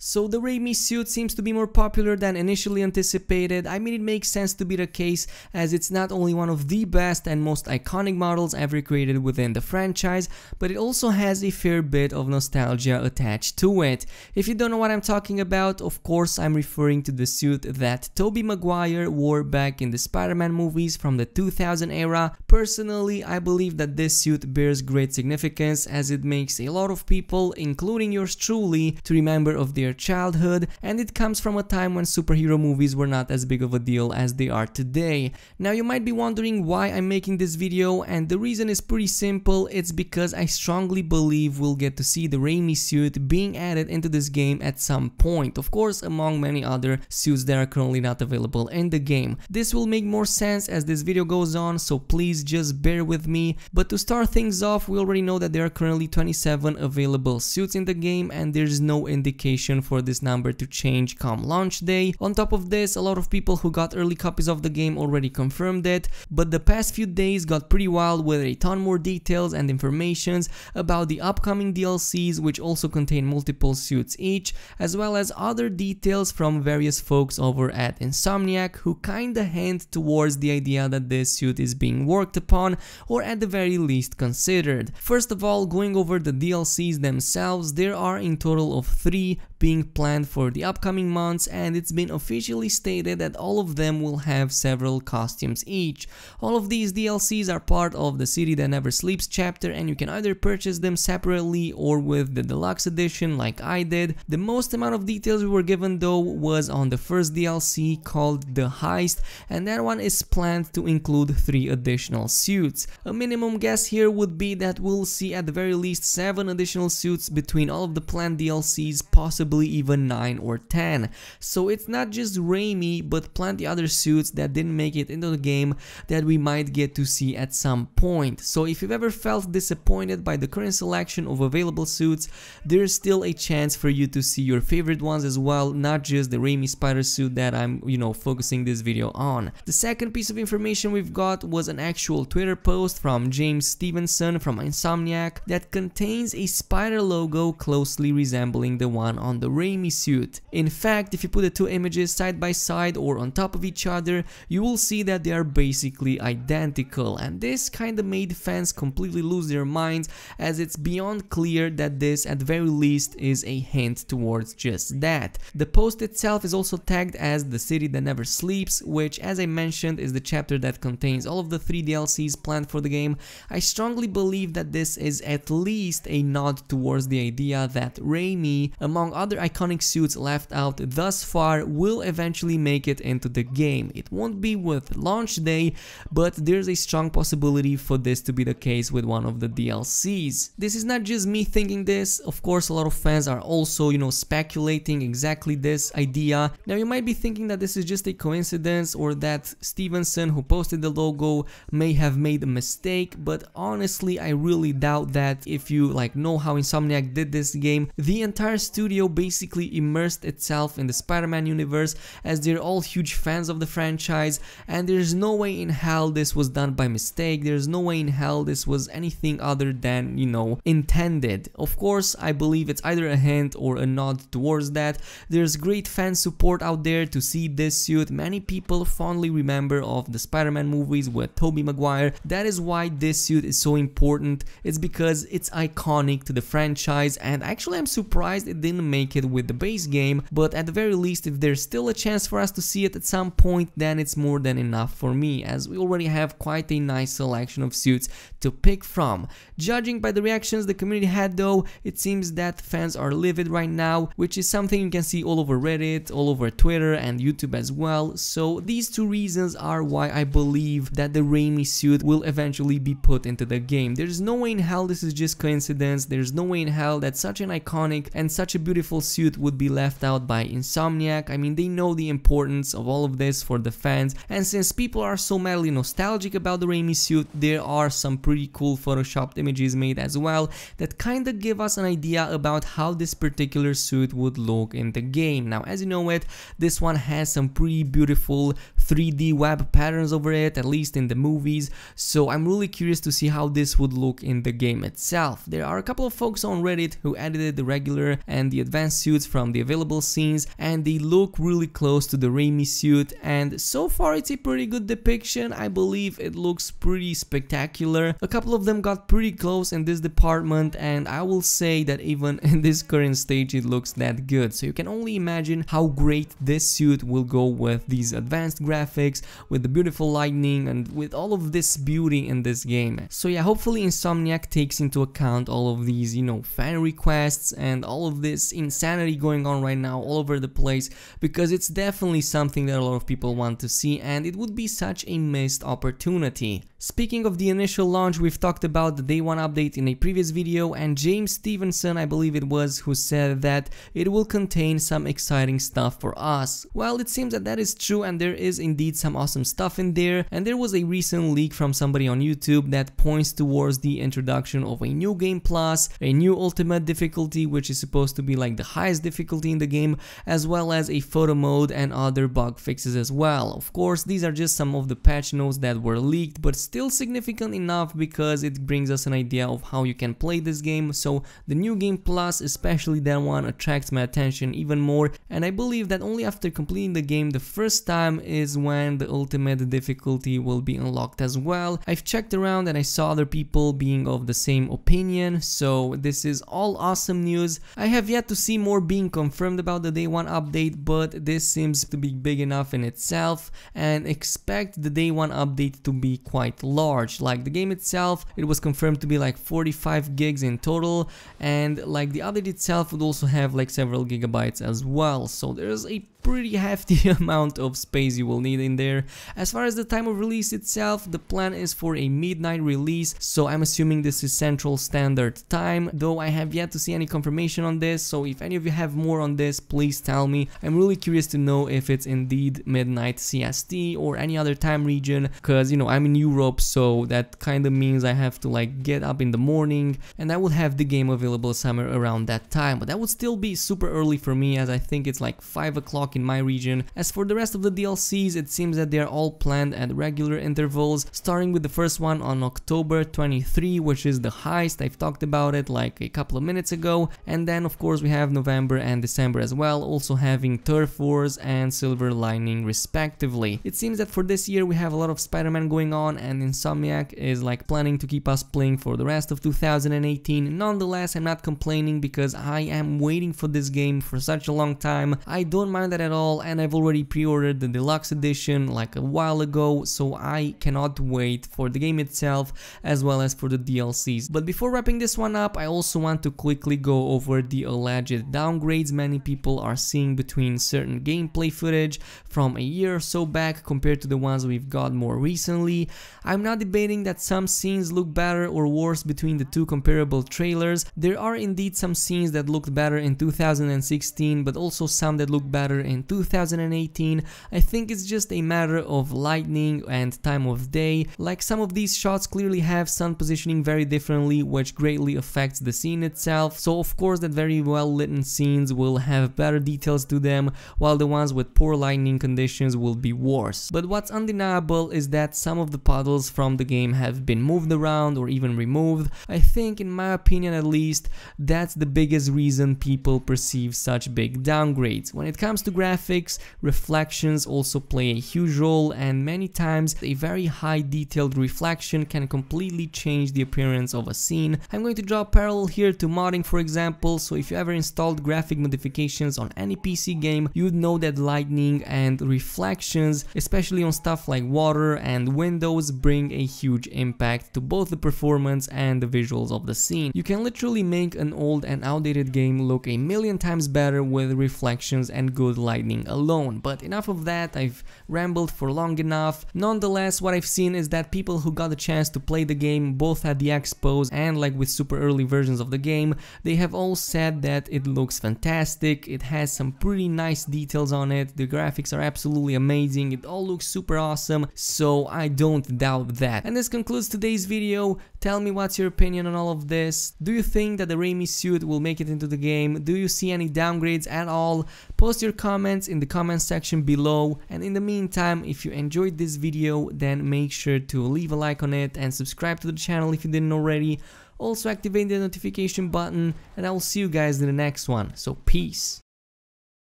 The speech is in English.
So the Raimi suit seems to be more popular than initially anticipated. I mean, it makes sense to be the case, as it's not only one of the best and most iconic models ever created within the franchise, but it also has a fair bit of nostalgia attached to it. If you don't know what I'm talking about, of course I'm referring to the suit that Tobey Maguire wore back in the Spider-Man movies from the 2000 era. Personally, I believe that this suit bears great significance, as it makes a lot of people, including yours truly, to remember of their childhood, and it comes from a time when superhero movies were not as big of a deal as they are today. Now you might be wondering why I'm making this video, and the reason is pretty simple. It's because I strongly believe we'll get to see the Raimi suit being added into this game at some point, of course among many other suits that are currently not available in the game. This will make more sense as this video goes on, so please just bear with me. But to start things off, we already know that there are currently 27 available suits in the game, and there's no indication for this number to change come launch day. On top of this, a lot of people who got early copies of the game already confirmed it, but the past few days got pretty wild with a ton more details and informations about the upcoming DLCs, which also contain multiple suits each, as well as other details from various folks over at Insomniac who kinda hint towards the idea that this suit is being worked upon, or at the very least considered. First of all, going over the DLCs themselves, there are in total of 3 being planned for the upcoming months, and it's been officially stated that all of them will have several costumes each. All of these DLCs are part of the City That Never Sleeps chapter, and you can either purchase them separately or with the deluxe edition like I did. The most amount of details we were given though was on the first DLC called The Heist, and that one is planned to include 3 additional suits. A minimum guess here would be that we'll see at the very least 7 additional suits between all of the planned DLCs, possibly even 9 or 10. So it's not just Raimi, but plenty other suits that didn't make it into the game that we might get to see at some point. So if you've ever felt disappointed by the current selection of available suits, there's still a chance for you to see your favorite ones as well, not just the Raimi Spider suit that I'm, focusing this video on. The second piece of information we've got was an actual Twitter post from James Stevenson from Insomniac that contains a spider logo closely resembling the one on the Raimi suit. In fact, if you put the 2 images side by side or on top of each other, you will see that they are basically identical, and this kinda made fans completely lose their minds, as it's beyond clear that this at the very least is a hint towards just that. The post itself is also tagged as The City That Never Sleeps, which, as I mentioned, is the chapter that contains all of the 3 DLCs planned for the game. I strongly believe that this is at least a nod towards the idea that Raimi, among other iconic suits left out thus far, will eventually make it into the game. It won't be with launch day, but there's a strong possibility for this to be the case with one of the DLCs. This is not just me thinking this, of course a lot of fans are also, speculating exactly this idea. Now you might be thinking that this is just a coincidence, or that Stevenson, who posted the logo, may have made a mistake, but honestly I really doubt that. If you know how Insomniac did this game, the entire studio basically immersed itself in the Spider-Man universe, as they're all huge fans of the franchise, and there's no way in hell this was done by mistake. There's no way in hell this was anything other than, intended. Of course, I believe it's either a hint or a nod towards that. There's great fan support out there to see this suit. Many people fondly remember of the Spider-Man movies with Tobey Maguire. That is why this suit is so important. It's because it's iconic to the franchise, and actually I'm surprised it didn't make it with the base game, but at the very least, if there's still a chance for us to see it at some point, then it's more than enough for me, as we already have quite a nice selection of suits to pick from. Judging by the reactions the community had though, it seems that fans are livid right now, which is something you can see all over Reddit, all over Twitter and YouTube as well. So these 2 reasons are why I believe that the Raimi suit will eventually be put into the game. There's no way in hell this is just coincidence. There's no way in hell that such an iconic and such a beautiful suit would be left out by Insomniac. I mean, they know the importance of all of this for the fans, and since people are so madly nostalgic about the Raimi suit, there are some pretty cool photoshopped images made as well that kinda give us an idea about how this particular suit would look in the game. Now, as you know it, this one has some pretty beautiful 3D web patterns over it, at least in the movies, so I'm really curious to see how this would look in the game itself. There are a couple of folks on Reddit who edited the regular and the advanced advanced suits from the available scenes, and they look really close to the Raimi suit, and so far it's a pretty good depiction. I believe it looks pretty spectacular. A couple of them got pretty close in this department, and I will say that even in this current stage it looks that good. So you can only imagine how great this suit will go with these advanced graphics, with the beautiful lighting, and with all of this beauty in this game. So yeah, hopefully Insomniac takes into account all of these, you know, fan requests and all of this insanity going on right now all over the place, because it's definitely something that a lot of people want to see, and it would be such a missed opportunity. Speaking of the initial launch, we've talked about the day 1 update in a previous video, and James Stevenson, I believe it was, who said that it will contain some exciting stuff for us. Well, it seems that that is true, and there is indeed some awesome stuff in there, and there was a recent leak from somebody on YouTube that points towards the introduction of a new game plus, a new ultimate difficulty, which is supposed to be like the highest difficulty in the game, as well as a photo mode and other bug fixes as well. Of course, these are just some of the patch notes that were leaked, but still significant enough because it brings us an idea of how you can play this game. So the new game plus, especially that one, attracts my attention even more, and I believe that only after completing the game the first time is when the ultimate difficulty will be unlocked as well. I've checked around and I saw other people being of the same opinion, so this is all awesome news. I have yet to see more being confirmed about the day 1 update, but this seems to be big enough in itself, and expect the day 1 update to be quite large. Like the game itself, it was confirmed to be like 45 gigs in total, and like the update itself would also have like several gigabytes as well, so there's a pretty hefty amount of space you will need in there. As far as the time of release itself, the plan is for a midnight release, so I'm assuming this is Central Standard Time, though I have yet to see any confirmation on this, so if any of you have more on this, please tell me. I'm really curious to know if it's indeed midnight CST or any other time region, because, you know, I'm in Europe, so that kind of means I have to like get up in the morning, and I would have the game available somewhere around that time, but that would still be super early for me, as I think it's like 5 o'clock in my region. As for the rest of the DLCs, it seems that they are all planned at regular intervals, starting with the first one on October 23, which is the heist. I've talked about it like a couple of minutes ago, and then of course we have November and December as well, also having Turf Wars and Silver Lining respectively. It seems that for this year we have a lot of Spider-Man going on, and Insomniac is like planning to keep us playing for the rest of 2018. Nonetheless, I'm not complaining because I am waiting for this game for such a long time. I don't mind that at all, and I've already pre-ordered the deluxe edition like a while ago, so I cannot wait for the game itself as well as for the DLCs. But before wrapping this one up, I also want to quickly go over the alleged downgrades many people are seeing between certain gameplay footage from a year or so back compared to the ones we've got more recently. I'm not debating that some scenes look better or worse between the two comparable trailers. There are indeed some scenes that looked better in 2016, but also some that look better in 2018. I think it's just a matter of lighting and time of day. Like some of these shots clearly have sun positioning very differently, which greatly affects the scene itself, so of course that very well lit scenes will have better details to them, while the ones with poor lighting conditions will be worse. But what's undeniable is that some of the puddles from the game have been moved around or even removed. I think, in my opinion at least, that's the biggest reason people perceive such big downgrades. When it comes to graphics, reflections also play a huge role, and many times a very high detailed reflection can completely change the appearance of a scene. I'm going to draw a parallel here to modding, for example, so if you ever installed graphic modifications on any PC game, you'd know that lighting and reflections, especially on stuff like water and windows, bring a huge impact to both the performance and the visuals of the scene. You can literally make an old and outdated game look a million times better with reflections and good lighting alone. But enough of that, I've rambled for long enough. Nonetheless, what I've seen is that people who got the chance to play the game both at the expos and like with super early versions of the game, they have all said that it looks fantastic, it has some pretty nice details on it, the graphics are absolutely amazing, it all looks super awesome, so I don't doubt that. And this concludes today's video. Tell me what's your opinion on all of this. Do you think that the Raimi suit will make it into the game? Do you see any downgrades at all? Post your comments in the comment section below, and in the meantime, if you enjoyed this video, then make sure to leave a like on it and subscribe to the channel if you didn't already. Also activate the notification button, and I will see you guys in the next one. So peace.